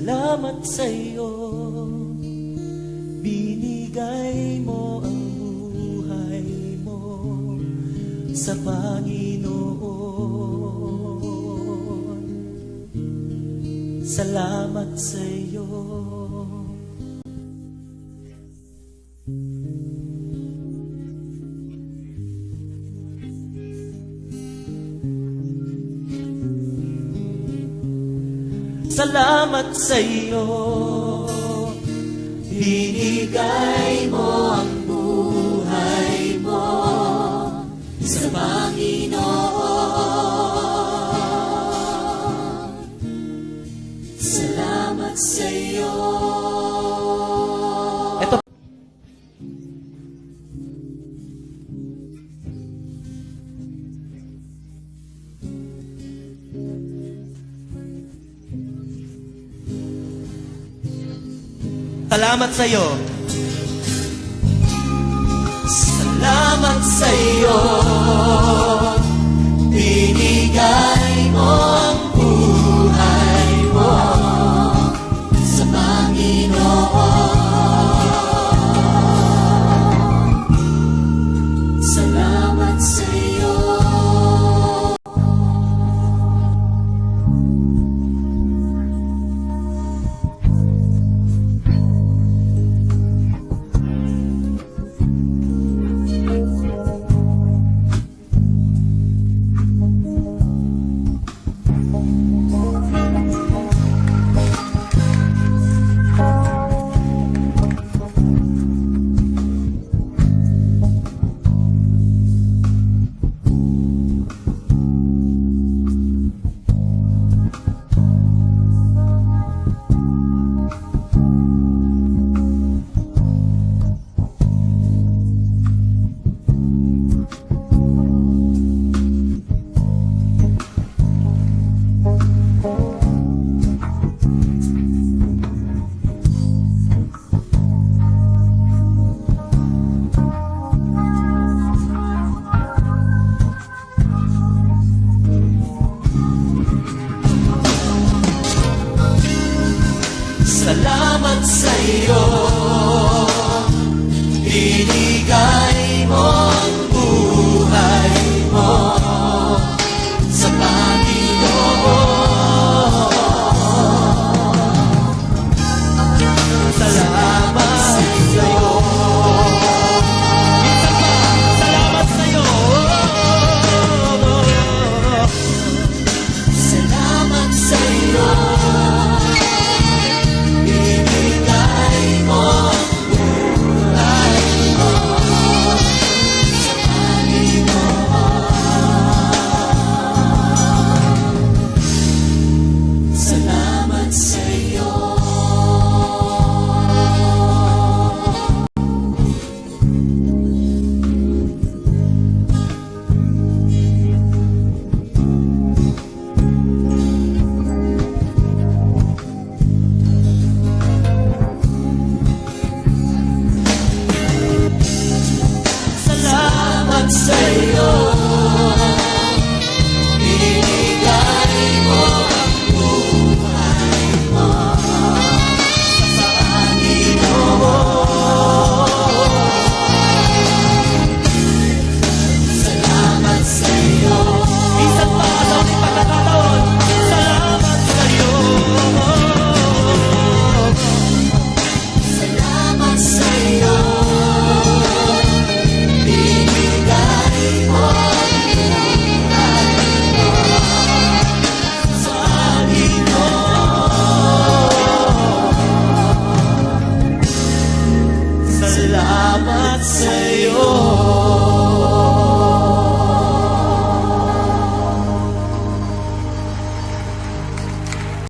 Salamat sa'yo, binigay mo ang buhay mo sa Panginoon. Salamat sa'yo. Salamat sa'yo, binigay mo ang buhay mo sa Panginoon. Salamat sa'yo. Ito. Salamat sa'yo. Salamat sa'yo, binigay mo ang buhay mo sa Panginoon. Salamat sa'yo. Salamat sa'yo, binigay mo ang buhay mo sa Panginoon. Salamat sa'yo. Minsan pa, salamat sa'yo. Salamat sa'yo. Sa'yo, binigay mo ang buhay mo sa Panginoon. Salamat sa'yo. Minsan pa sa ulit pagkakataon, salamat sa'yo. Salamat sa'yo. Salamat sa'yo.